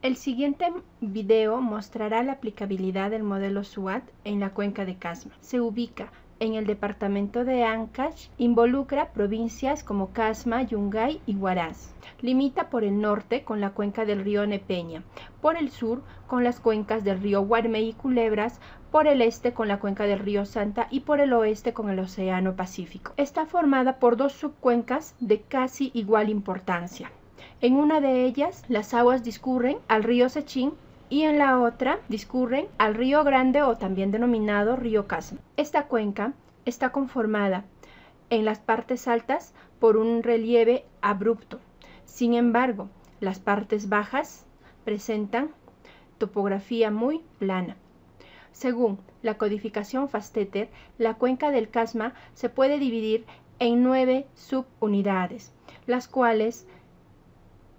El siguiente video mostrará la aplicabilidad del modelo SWOT en la cuenca de Casma. Se ubica en el departamento de Ancash, involucra provincias como Casma, Yungay y Huaraz. Limita por el norte con la cuenca del río Nepeña, por el sur con las cuencas del río Guarmey y Culebras, por el este con la cuenca del río Santa y por el oeste con el Océano Pacífico. Está formada por dos subcuencas de casi igual importancia. En una de ellas, las aguas discurren al río Sechín y en la otra discurren al río Grande o también denominado río Casma. Esta cuenca está conformada en las partes altas por un relieve abrupto. Sin embargo, las partes bajas presentan topografía muy plana. Según la codificación Fasteter, la cuenca del Casma se puede dividir en 9 subunidades, las cuales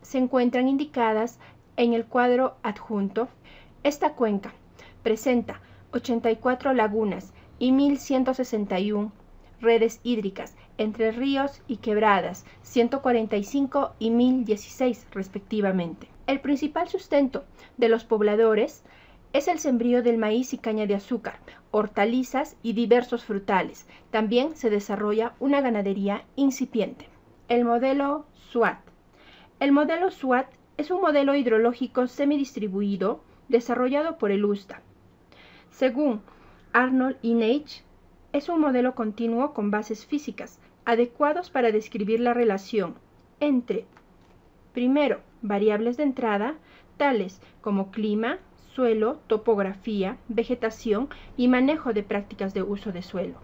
se encuentran indicadas en el cuadro adjunto. Esta cuenca presenta 84 lagunas y 1161 redes hídricas entre ríos y quebradas, 145 y 1016 respectivamente. El principal sustento de los pobladores es el sembrío del maíz y caña de azúcar, hortalizas y diversos frutales. También se desarrolla una ganadería incipiente. El modelo SWOT. El modelo SWOT es un modelo hidrológico semidistribuido desarrollado por el USDA. Según Arnold y Neich, es un modelo continuo con bases físicas adecuados para describir la relación entre, primero, variables de entrada, tales como clima, suelo, topografía, vegetación y manejo de prácticas de uso de suelo.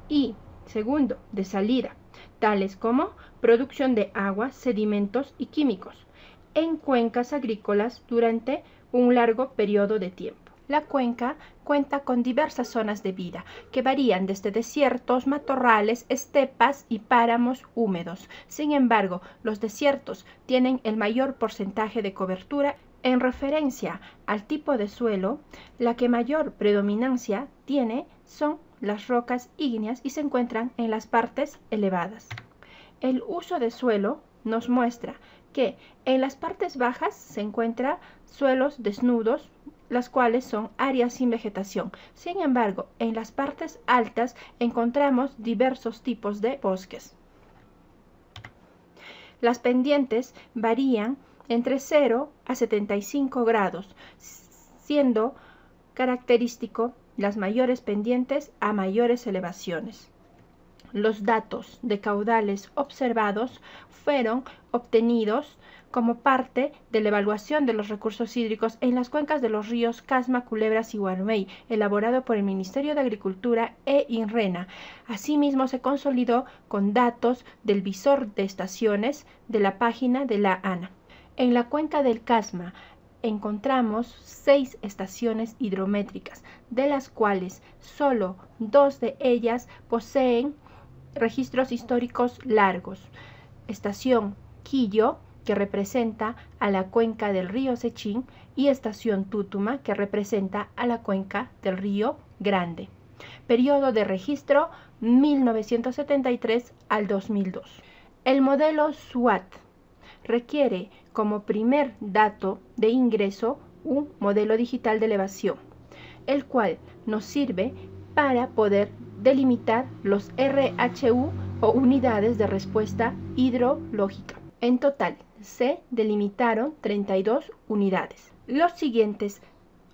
Y, segundo, de salida, tales como producción de agua, sedimentos y químicos, en cuencas agrícolas durante un largo periodo de tiempo. La cuenca cuenta con diversas zonas de vida que varían desde desiertos, matorrales, estepas y páramos húmedos. Sin embargo, los desiertos tienen el mayor porcentaje de cobertura. En referencia al tipo de suelo, la que mayor predominancia tiene son las rocas ígneas y se encuentran en las partes elevadas. El uso de suelo nos muestra que en las partes bajas se encuentran suelos desnudos, las cuales son áreas sin vegetación. Sin embargo, en las partes altas encontramos diversos tipos de bosques. Las pendientes varían entre 0 a 75 grados, siendo característico las mayores pendientes a mayores elevaciones. Los datos de caudales observados fueron obtenidos como parte de la evaluación de los recursos hídricos en las cuencas de los ríos Casma, Culebras y Guarmey, elaborado por el Ministerio de Agricultura e INRENA. Asimismo, se consolidó con datos del visor de estaciones de la página de la ANA. En la cuenca del Casma encontramos 6 estaciones hidrométricas, de las cuales solo 2 de ellas poseen registros históricos largos. Estación Quillo, que representa a la cuenca del río Sechín, y estación Tútuma, que representa a la cuenca del río Grande. Periodo de registro 1973 al 2002. El modelo SWOT requiere como primer dato de ingreso un modelo digital de elevación, el cual nos sirve para poder delimitar los RHU o unidades de respuesta hidrológica. En total, se delimitaron 32 unidades. Los siguientes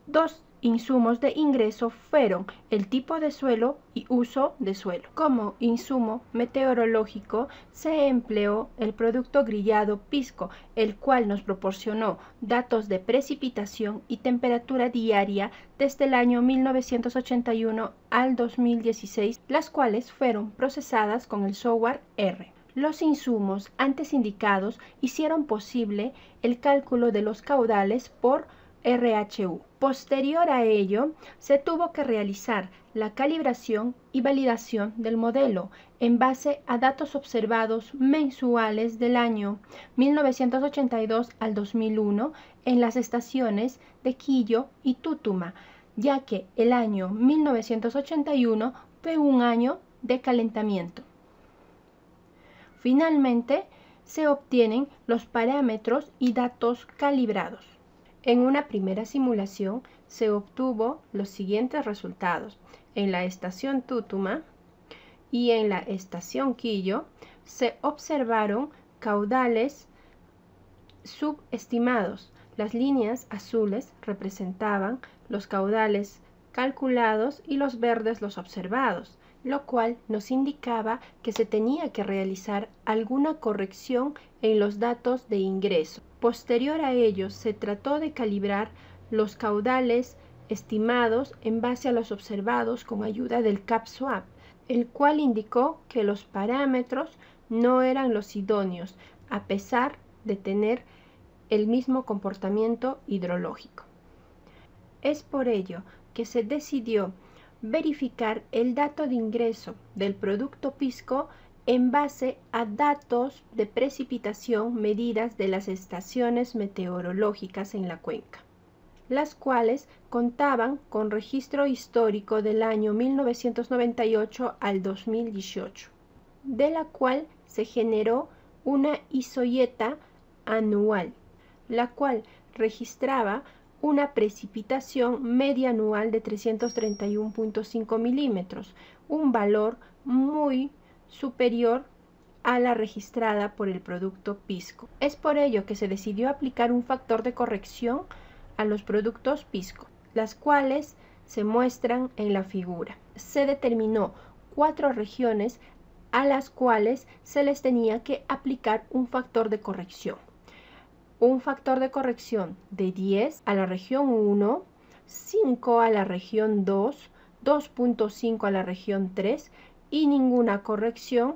dos insumos de ingreso fueron el tipo de suelo y uso de suelo. Como insumo meteorológico se empleó el producto grillado Pisco, el cual nos proporcionó datos de precipitación y temperatura diaria desde el año 1981 al 2016, las cuales fueron procesadas con el software R. Los insumos antes indicados hicieron posible el cálculo de los caudales por RHU. Posterior a ello, se tuvo que realizar la calibración y validación del modelo en base a datos observados mensuales del año 1982 al 2001 en las estaciones de Quillo y Tútuma, ya que el año 1981 fue un año de calentamiento. Finalmente, se obtienen los parámetros y datos calibrados. En una primera simulación se obtuvo los siguientes resultados. En la estación Tútuma y en la estación Quillo se observaron caudales subestimados. Las líneas azules representaban los caudales calculados y los verdes los observados, lo cual nos indicaba que se tenía que realizar alguna corrección en los datos de ingreso. Posterior a ello, se trató de calibrar los caudales estimados en base a los observados con ayuda del CapSwap, el cual indicó que los parámetros no eran los idóneos, a pesar de tener el mismo comportamiento hidrológico. Es por ello que se decidió verificar el dato de ingreso del producto Pisco en base a datos de precipitación medidas de las estaciones meteorológicas en la cuenca, las cuales contaban con registro histórico del año 1998 al 2018, de la cual se generó una isoyeta anual, la cual registraba una precipitación media anual de 331.5 milímetros, un valor muy superior a la registrada por el producto Pisco. Es por ello que se decidió aplicar un factor de corrección a los productos Pisco, las cuales se muestran en la figura. Se determinó 4 regiones a las cuales se les tenía que aplicar un factor de corrección. Un factor de corrección de 10 a la región 1, 5 a la región 2, 2.5 a la región 3 y ninguna corrección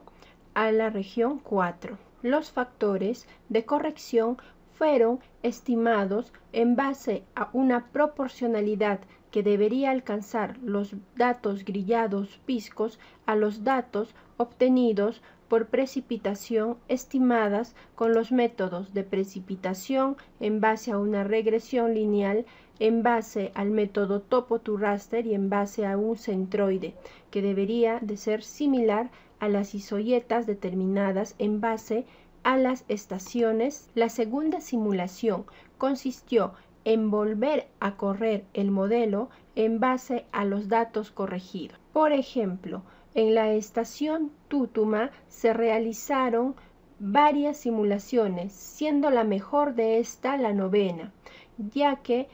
a la región 4. Los factores de corrección fueron estimados en base a una proporcionalidad que debería alcanzar los datos grillados Piscos a los datos obtenidos por precipitación estimadas con los métodos de precipitación en base a una regresión lineal, en base al método topo to raster y en base a un centroide, que debería de ser similar a las isoyetas determinadas en base a las estaciones. La segunda simulación consistió en volver a correr el modelo en base a los datos corregidos. Por ejemplo, en la estación Tútuma se realizaron varias simulaciones, siendo la mejor de esta la 9ª, ya que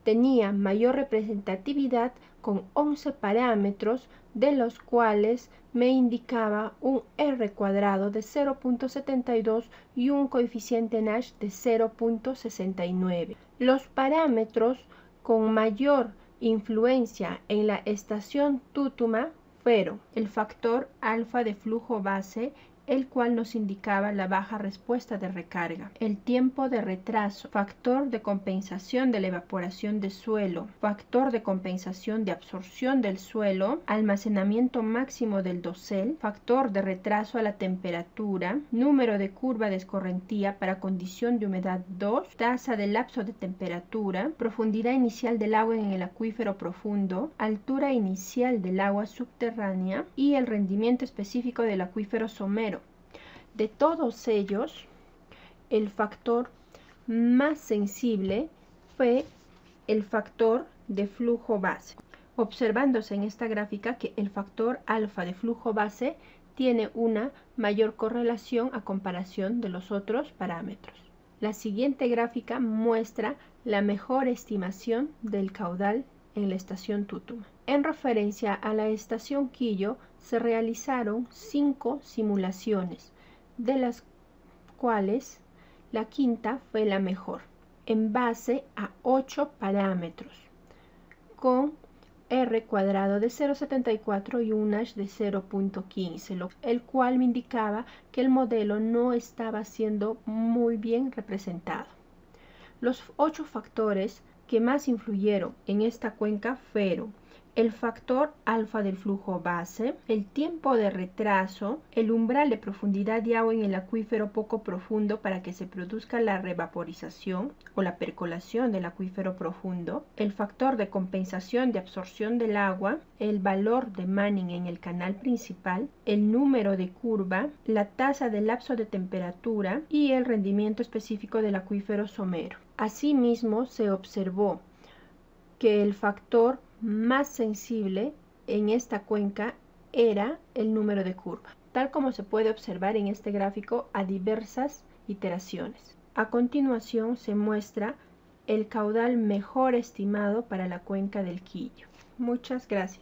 tenía mayor representatividad con 11 parámetros, de los cuales me indicaba un R cuadrado de 0.72 y un coeficiente Nash de 0.69. Los parámetros con mayor influencia en la estación Tútuma fueron el factor alfa de flujo base, el cual nos indicaba la baja respuesta de recarga, el tiempo de retraso, factor de compensación de la evaporación de suelo, factor de compensación de absorción del suelo, almacenamiento máximo del dosel, factor de retraso a la temperatura, número de curva de escorrentía para condición de humedad 2, tasa de lapso de temperatura, profundidad inicial del agua en el acuífero profundo, altura inicial del agua subterránea y el rendimiento específico del acuífero somero. De todos ellos, el factor más sensible fue el factor de flujo base, observándose en esta gráfica que el factor alfa de flujo base tiene una mayor correlación a comparación de los otros parámetros. La siguiente gráfica muestra la mejor estimación del caudal en la estación Tútuma. En referencia a la estación Quillo se realizaron 5 simulaciones, de las cuales la quinta fue la mejor, en base a 8 parámetros, con R cuadrado de 0.74 y un Nash de 0.15, el cual me indicaba que el modelo no estaba siendo muy bien representado. Los 8 factores que más influyeron en esta cuenca fueron el factor alfa del flujo base, el tiempo de retraso, el umbral de profundidad de agua en el acuífero poco profundo para que se produzca la revaporización o la percolación del acuífero profundo, el factor de compensación de absorción del agua, el valor de Manning en el canal principal, el número de curva, la tasa de lapso de temperatura y el rendimiento específico del acuífero somero. Asimismo, se observó que el factor más sensible en esta cuenca era el número de curva, tal como se puede observar en este gráfico a diversas iteraciones. A continuación se muestra el caudal mejor estimado para la cuenca del Quillo. Muchas gracias.